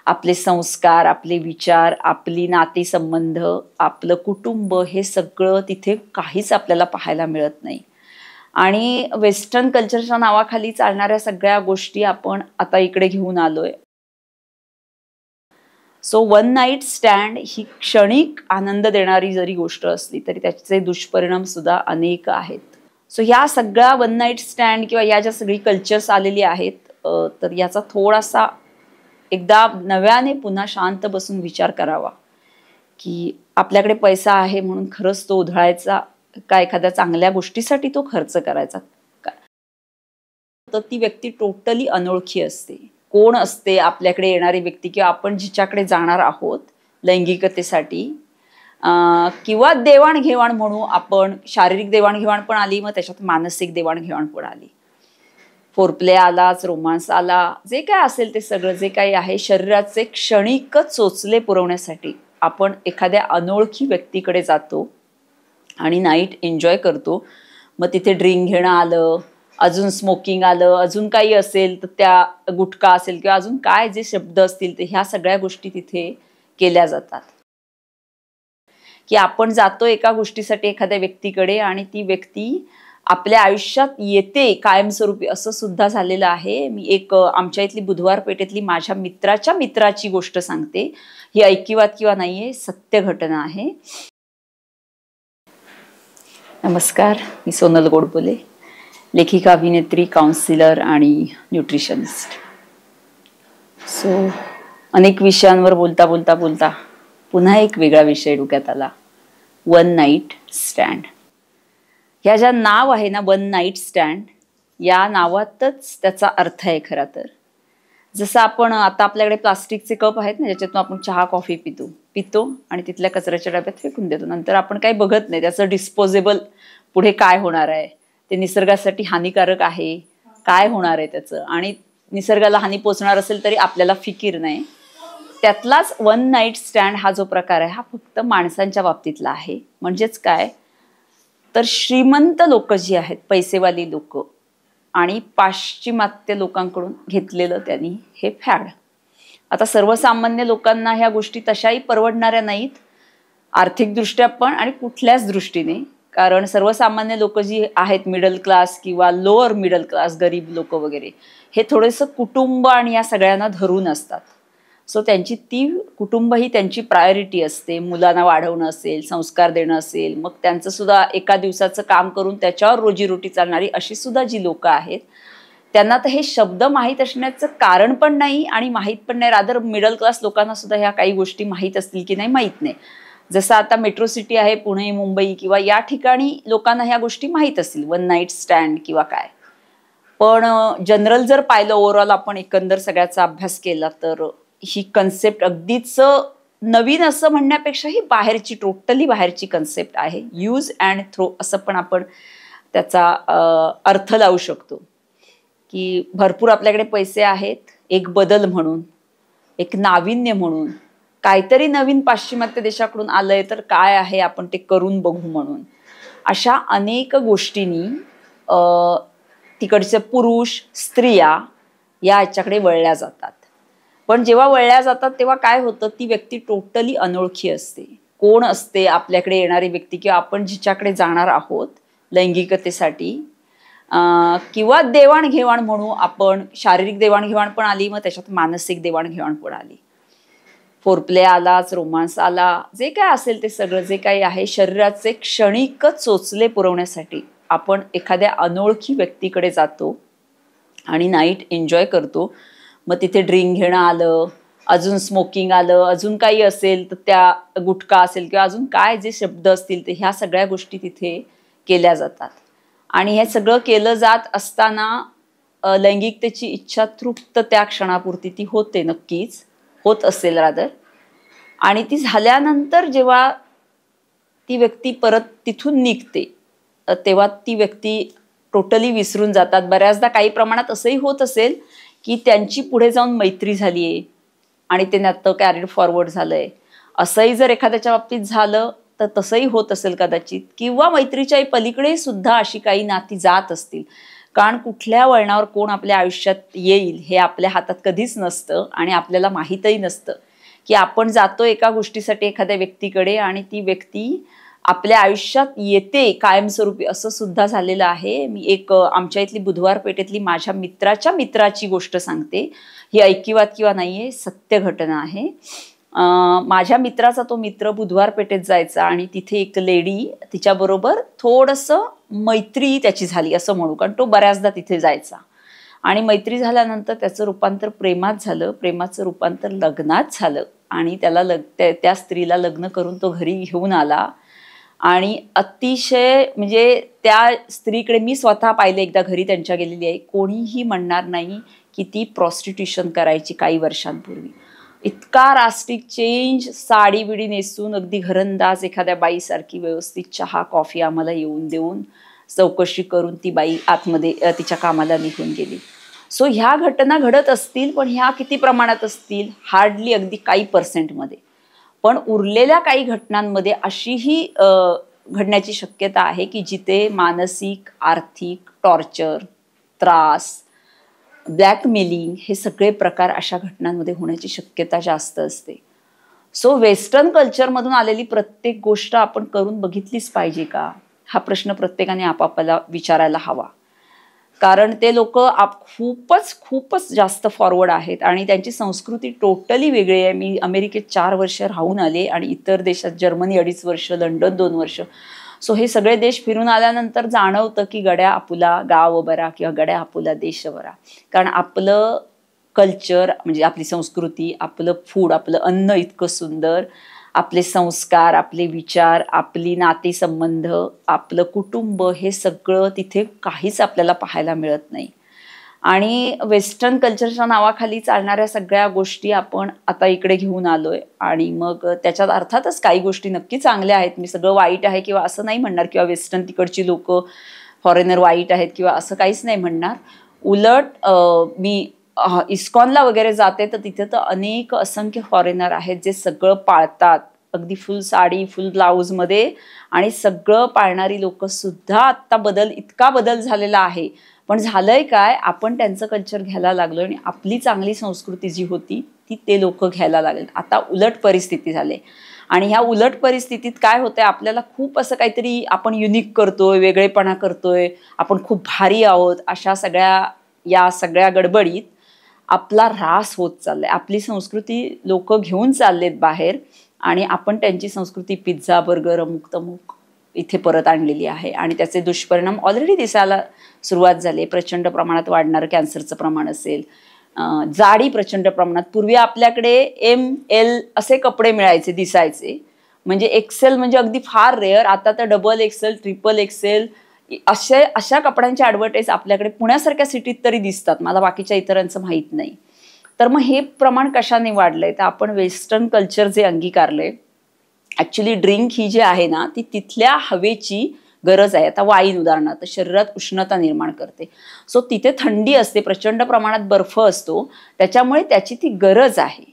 आपले संस्कार, आपले विचार, आपली नातेसंबंध, आपलं कुटुंब हे सगळं तिथे काहीच आपल्याला पाहायला मिळत नाही. आणि वेस्टर्न कल्चरच्या नावाखाली चालणाऱ्या सगळ्या गोष्टी आपण आता इकडे घेऊन आलोय. सो वन नाईट स्टँड ही क्षणिक आनंद देणारी जरी गोष्ट असली तरी त्याचे दुष्परिणाम सुद्धा अनेक आहेत. सो ह्या सगळ्या वन नाईट स्टँड किंवा या ज्या सगळी कल्चर्स आलेली आहेत, तर याचा थोडासा एकदा नव्याने पुन्हा शांत बसून विचार करावा की आपल्याकडे पैसा आहे म्हणून खरंच तो उधळायचा का एखाद्या चांगल्या गोष्टीसाठी तो खर्च करायचा का? तर ती व्यक्ती टोटली अनोळखी असते. कोण असते आपल्याकडे येणारी व्यक्ती किंवा आपण जिच्याकडे जाणार आहोत लैंगिकतेसाठी, किंवा देवाणघेवाण म्हणू आपण. शारीरिक देवाणघेवाण पण आली, मग त्याच्यात मानसिक देवाणघेवाण पण आली. फोरप्ले आलाच, रोमांस आला, जे काय असेल ते सगळं जे काही आहे शरीराचे क्षणिक चोचले पुरवण्यासाठी आपण एखाद्या अनोळखी व्यक्तीकडे जातो आणि नाईट एन्जॉय करतो. मग तिथे ड्रिंक घेणं आलं, अजून स्मोकिंग आलं, अजून काही असेल तर त्या गुटखा असेल किंवा अजून काय जे शब्द असतील ते ह्या सगळ्या गोष्टी तिथे केल्या जातात. की आपण जातो एका गोष्टीसाठी एखाद्या व्यक्तीकडे आणि ती व्यक्ती आपल्या आयुष्यात येते कायमस्वरूपी, असं सुद्धा झालेलं आहे. मी एक आमच्या इथली बुधवार पेठेतली माझ्या मित्राच्या मित्राची गोष्ट सांगते. ही ऐकिवात किंवा नाहीये, सत्य घटना आहे. नमस्कार, मी सोनल गोडबोले, लेखिका, अभिनेत्री, काउन्सिलर आणि न्यूट्रिशनिस्ट. सो अनेक विषयांवर बोलता बोलता बोलता पुन्हा एक वेगळा विषय डोक्यात आला, वन नाईट स्टँड. ह्या ज्या नाव आहे ना वन नाईट स्टँड, या नावातच त्याचा अर्थ आहे खरा तर. जसं आपण आता आपल्याकडे प्लास्टिकचे कप आहेत ना ज्याच्यातून आपण चहा कॉफी पितो आणि तिथल्या कचऱ्याच्या डब्यात फेकून देतो. नंतर आपण काही बघत नाही त्याचं डिस्पोजेबल पुढे काय होणार आहे, ते निसर्गासाठी हानिकारक आहे, काय होणार आहे त्याचं, आणि निसर्गाला हानी पोचणार असेल तरी आपल्याला फिकीर नाही. त्यातलाच वन नाईट स्टँड हा जो प्रकार आहे हा फक्त माणसांच्या बाबतीतला आहे. म्हणजेच काय तर श्रीमंत लोक जी आहेत, पैसेवाली लोक आणि पाश्चिमात्य लोकांकडून घेतलेलं त्यांनी हे फॅड. आता सर्वसामान्य लोकांना ह्या गोष्टी तशाही परवडणाऱ्या नाहीत, आर्थिकदृष्ट्या पण आणि कुठल्याच दृष्टीने. कारण सर्वसामान्य लोक जी आहेत, मिडल क्लास किंवा लोअर मिडल क्लास, गरीब लोक वगैरे, हे थोडंसं कुटुंब आणि या सगळ्यांना धरून असतात. सो त्यांची ती कुटुंब ही त्यांची प्रायोरिटी असते. मुलांना वाढवणं असेल, संस्कार देणं असेल, मग त्यांचं सुद्धा एका दिवसाचं काम करून त्याच्यावर रोजीरोटी चालणारी अशी सुद्धा जी लोक आहेत, त्यांना तर हे शब्द माहीत असण्याचं कारण पण नाही आणि माहीत पण नाही. रादर मिडल क्लास लोकांना सुद्धा ह्या काही गोष्टी माहीत असतील की नाही माहीत नाही. जसं आता मेट्रो सिटी आहे पुणे, मुंबई किंवा या ठिकाणी लोकांना ह्या गोष्टी माहीत असतील, वन नाईट स्टँड किंवा काय. पण जनरल जर पाहिलं, ओव्हरऑल आपण एकंदर सगळ्याचा अभ्यास केला तर ही कन्सेप्ट अगदीच नवीन असं म्हणण्यापेक्षा ही बाहेरची, टोटली बाहेरची कन्सेप्ट आहे. यूज अँड थ्रो असं पण आपण त्याचा अर्थ लावू शकतो. की भरपूर आपल्याकडे पैसे आहेत, एक बदल म्हणून, एक नाविन्य म्हणून, काहीतरी नवीन पाश्चिमात्य देशाकडून आलंय तर काय आहे आपण ते करून बघू म्हणून, अशा अनेक गोष्टींनी तिकडचे पुरुष, स्त्रिया याच्याकडे वळल्या जातात. पण जेव्हा वळल्या जातात तेव्हा काय होतं, ती व्यक्ती टोटली अनोळखी असते. कोण असते आपल्याकडे येणारी व्यक्ती किंवा आपण जिच्याकडे जाणार आहोत लैंगिकतेसाठी, किंवा देवाणघेवाण म्हणू आपण. शारीरिक देवाणघेवाण पण आली, मग त्याच्यात मानसिक देवाणघेवाण पण आली. फोरप्ले आलाच, रोमांस आला, जे काय असेल ते सगळं जे काही आहे शरीराचे क्षणिक चोचले पुरवण्यासाठी आपण एखाद्या अनोळखी व्यक्तीकडे जातो आणि नाईट एन्जॉय करतो. मग तिथे ड्रिंक घेणं आलं, अजून स्मोकिंग आलं, अजून काही असेल तर त्या गुटखा असेल किंवा अजून काय जे शब्द असतील ते ह्या सगळ्या गोष्टी तिथे केल्या जातात. आणि हे सगळं केलं जात असताना लैंगिकतेची इच्छा तृप्त त्या क्षणापुरती ती होते, नक्कीच होत असेल रादर. आणि ती झाल्यानंतर जेव्हा ती व्यक्ती परत तिथून निघते तेव्हा ती व्यक्ती टोटली विसरून जातात. बऱ्याचदा काही प्रमाणात असंही होत असेल की त्यांची पुढे जाऊन मैत्री झाली आहे आणि ते नातं कॅरीड फॉरवर्ड झालंय. असंही जर एखाद्याच्या बाबतीत झालं तर तसंही होत असेल कदाचित, किंवा मैत्रीच्याही पलीकडे सुद्धा अशी काही नाती जात असतील. कारण कुठल्या वळणावर कोण आपल्या आयुष्यात येईल हे आपल्या हातात कधीच नसतं आणि आपल्याला माहीतही नसतं की आपण जातो एका गोष्टीसाठी एखाद्या व्यक्तीकडे आणि ती व्यक्ती आपल्या आयुष्यात येते कायमस्वरूपी, असं सुद्धा झालेलं आहे. मी एक आमच्या इथली बुधवार पेठेतली माझ्या मित्राच्या मित्राची गोष्ट सांगते. ही ऐकिवात किंवा नाहीये, सत्य घटना आहे. माझ्या मित्राचा तो मित्र बुधवार पेठेत जायचा आणि तिथे एक लेडी तिच्याबरोबर थोडंसं मैत्री त्याची झाली असं म्हणू, कारण तो बऱ्याचदा तिथे जायचा. आणि मैत्री झाल्यानंतर त्याचं रूपांतर प्रेमात झालं, प्रेमाचं रूपांतर लग्नात झालं आणि त्याला त्या स्त्रीला लग्न करून तो घरी घेऊन आला. आणि अतिशय म्हणजे त्या स्त्रीकडे मी स्वतः पाहिले, एकदा घरी त्यांच्या गेलेली आहे. कोणीही म्हणणार नाही की ती प्रॉस्टिट्यूशन करायची काही वर्षांपूर्वी. इतका रास्टिक चेंज, साडी बिडी नेसून अगदी घरंदाज एखाद्या बाईसारखी व्यवस्थित चहा कॉफी आम्हाला येऊन देऊन चौकशी करून ती बाई आतमध्ये तिच्या कामाला निघून गेली. सो ह्या घटना घडत असतील, पण ह्या किती प्रमाणात असतील? हार्डली अगदी काही पर्सेंटमध्ये. पण उरलेल्या काही घटनांमध्ये अशीही घडण्याची शक्यता आहे की जिथे मानसिक, आर्थिक टॉर्चर, त्रास, ब्लॅकमेलिंग हे सगळे प्रकार अशा घटनांमध्ये होण्याची शक्यता जास्त असते. सो वेस्टर्न कल्चरमधून आलेली प्रत्येक गोष्ट आपण करून बघितलीच पाहिजे का, हा प्रश्न प्रत्येकाने आपापला विचारायला हवा. कारण ते लोक खूपच जास्त फॉरवर्ड आहेत आणि त्यांची संस्कृती टोटली वेगळी आहे. मी अमेरिकेत 4 वर्ष राहून आले आणि इतर देशात जर्मनी 2.5 वर्ष, लंडन 2 वर्ष. सो हे सगळे देश फिरून आल्यानंतर जाणवतं की गड्या आपुला गाव बरा किंवा गड्या आपुला देश बरा. कारण आपलं कल्चर म्हणजे आपली संस्कृती, आपलं फूड, आपलं अन्न इतकं सुंदर, आपले संस्कार, आपले विचार, आपली नातेसंबंध, आपलं कुटुंब, हे सगळं तिथे काहीच आपल्याला पाहायला मिळत नाही. आणि वेस्टर्न कल्चरच्या नावाखाली चालणाऱ्या सगळ्या गोष्टी आपण आता इकडे घेऊन आलोय. आणि मग त्याच्यात अर्थातच काही गोष्टी नक्की चांगल्या आहेत. मी सगळं वाईट आहे किंवा असं नाही म्हणणार, किंवा वेस्टर्न तिकडची लोक फॉरेनर वाईट आहेत किंवा असं काहीच नाही म्हणणार. उलट मी इस्कॉनला वगैरे जाते तर तिथे तर अनेक असंख्य फॉरेनर आहेत जे सगळं पाळतात, अगदी फुल साडी फुल ब्लाऊजमध्ये. आणि सगळं पाळणारी लोक सुद्धा आत्ता इतका बदल झालेला आहे. पण झालंय काय, आपण त्यांचं कल्चर घ्यायला लागलो आणि आपली चांगली संस्कृती जी होती ती ते लोक घ्यायला लागले. आता उलट परिस्थिती झाली. आणि ह्या उलट परिस्थितीत काय होतंय, आपल्याला खूप असं काहीतरी आपण युनिक करतोय, वेगळेपणा करतोय, आपण खूप भारी आहोत, या सगळ्या गडबडीत आपला ऱ्हास होत चाललाय. आपली संस्कृती लोक घेऊन चाललेत बाहेर आणि आपण त्यांची संस्कृती पिझ्झा, बर्गर, अमुक तमुक इथे परत आणलेली आहे. आणि त्याचे दुष्परिणाम ऑलरेडी दिसायला सुरुवात झाली. प्रचंड प्रमाणात वाढणारं कॅन्सरचं प्रमाण असेल, जाडी प्रचंड प्रमाणात. पूर्वी आपल्याकडे ML असे कपडे मिळायचे, दिसायचे, म्हणजे एक्सेल म्हणजे अगदी फार रेअर. आता तर XXL, XXL अशा कपड्यांच्या ॲडव्हर्टाईज आपल्याकडे पुण्यासारख्या सिटीत तरी दिसतात. मला बाकीच्या इतरांचं माहीत नाही. तर मग हे प्रमाण कशाने वाढलंय, तर आपण वेस्टर्न कल्चर जे अंगीकारलंय. ॲक्च्युली ड्रिंक ही जी आहे ना, ती तिथल्या हवेची गरज आहे. आता वाईन उदाहरणार्थ शरीरात उष्णता निर्माण करते. सो तिथे थंडी असते, प्रचंड प्रमाणात बर्फ असतो, त्याच्यामुळे त्याची ती गरज आहे.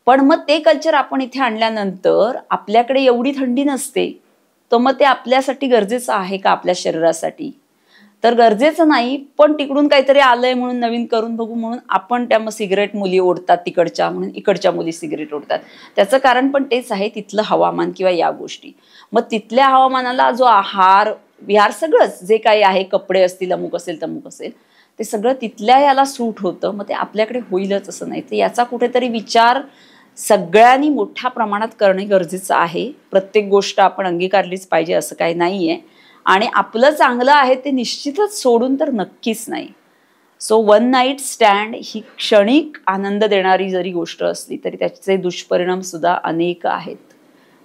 पण मग ते कल्चर आपण इथे आणल्यानंतर आपल्याकडे एवढी थंडी नसते. तर मग ते आपल्यासाठी गरजेचं आहे का, आपल्या शरीरासाठी? तर गरजेचं नाही. पण तिकडून काहीतरी आलंय म्हणून नवीन करून बघू म्हणून आपण मग सिगरेट मुली ओढतात तिकडच्या, म्हणून इकडच्या मुली सिगरेट ओढतात. त्याचं कारण पण तेच आहे, तिथलं हवामान किंवा या गोष्टी. मग तिथल्या हवामानाला जो आहार विहार सगळंच जे काही आहे, कपडे असतील, अमुक असेल तमुक असेल, ते सगळं तिथल्या याला सूट होतं. मग ते आपल्याकडे होईलच असं नाही. तर याचा कुठेतरी विचार सगळ्यांनी मोठ्या प्रमाणात करणे गरजेचं आहे. प्रत्येक गोष्ट आपण अंगीकारलीच पाहिजे असं काही नाहीये. आणि आपलं चांगलं आहे ते निश्चितच सोडून तर नक्कीच नाही. सो वन नाईट स्टँड ही क्षणिक आनंद देणारी जरी गोष्ट असली तरी त्याचे दुष्परिणाम सुद्धा अनेक आहेत.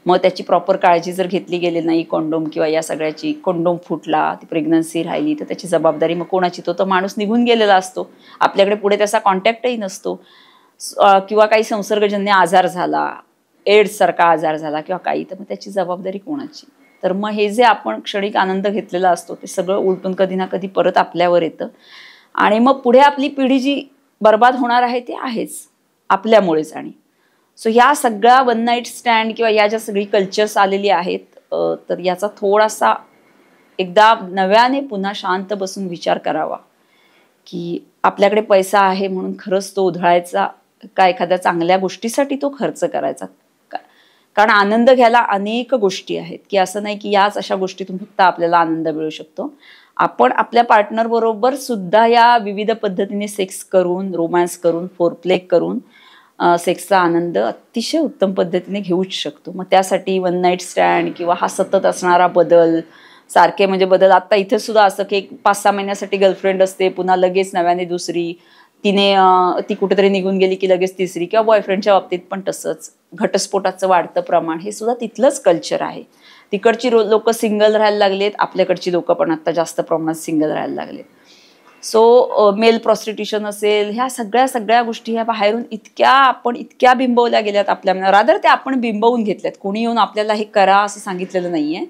मग त्याची प्रॉपर काळजी जर घेतली गेली नाही, कोंडोम किंवा या सगळ्याची, कोंडोम फुटला, ती प्रेग्नन्सी राहिली, तर त्याची जबाबदारी मग कोणाची? तो माणूस निघून गेलेला असतो, आपल्याकडे पुढे त्याचा कॉन्टॅक्टही नसतो. किंवा काही संसर्गजन्य आजार झाला, एड्स सारखा आजार झाला किंवा काही, तर मग त्याची जबाबदारी कोणाची? तर मग हे जे आपण क्षणिक आनंद घेतलेला असतो ते सगळं उलटून कधी ना कधी परत आपल्यावर येतं. आणि मग पुढे आपली पिढी जी बर्बाद होणार आहे ते आहेच आपल्यामुळेच. आणि सो ह्या सगळ्या वन नाईट स्टँड किंवा या ज्या सगळी कल्चर्स आलेली आहेत, तर याचा थोडासा एकदा नव्याने पुन्हा शांत बसून विचार करावा की आपल्याकडे पैसा आहे म्हणून खरंच तो उधळायचा का एखाद्या चांगल्या गोष्टीसाठी तो खर्च करायचा. कारण आनंद घ्यायला अनेक गोष्टी आहेत, की असं नाही की याच अशा गोष्टीतून फक्त आपल्याला आनंद मिळू शकतो. आपण आपल्या पार्टनर बरोबर सुद्धा या विविध पद्धतीने सेक्स करून, रोमॅन्स करून, फोरप्ले करून सेक्सचा आनंद अतिशय उत्तम पद्धतीने घेऊच शकतो. मग त्यासाठी वन नाईट स्टँड किंवा हा सतत असणारा बदल, सारखे म्हणजे बदल, आता इथे सुद्धा असं की 5-6 महिन्यासाठी गर्लफ्रेंड असते, पुन्हा लगेच नव्याने दुसरी, ती कुठेतरी निघून गेली की लगेच तिसरी, किंवा बॉयफ्रेंडच्या बाबतीत पण तसंच घटस्फोटाचं वाढतं प्रमाण, हे सुद्धा तिथलंच कल्चर आहे. तिकडची लोक सिंगल राहायला लागलेत, आपल्याकडची लोक पण आता जास्त प्रमाणात सिंगल राहायला लागलेत. सो मेल प्रॉस्टिट्यूशन असेल, ह्या सगळ्या गोष्टी ह्या बाहेरून आपण इतक्या बिंबवल्या गेल्यात आपल्या मनावर, रादर ते आपण बिंबवून घेतल्यात. कोणी येऊन आपल्याला हे करा असं सांगितलेलं नाहीये.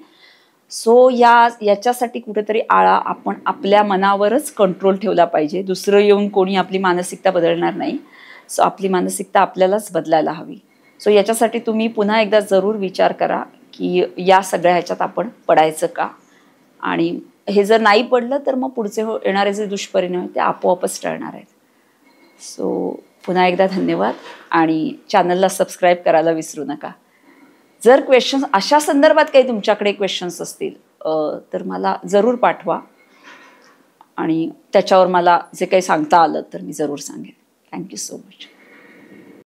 सो याच्यासाठी कुठेतरी आळा आपण आपल्या मनावरच कंट्रोल ठेवला पाहिजे. दुसरं येऊन कोणी आपली मानसिकता बदलणार नाही. सो आपली मानसिकता आपल्यालाच बदलायला हवी. सो याच्यासाठी तुम्ही पुन्हा एकदा जरूर विचार करा की या सगळ्या ह्याच्यात आपण पडायचं का, आणि हे जर नाही पडलं तर मग पुढचे येणारे जे दुष्परिणाम आहेत ते आपोआपच टळणार आहेत. सो पुन्हा एकदा धन्यवाद, आणि चॅनलला सबस्क्राईब करायला विसरू नका. जर क्वेश्चन्स अशा संदर्भात काही तुमच्याकडे क्वेश्चन्स असतील तर मला जरूर पाठवा, आणि त्याच्यावर मला जे काही सांगता आलं तर मी जरूर सांगेन. Thank you so much.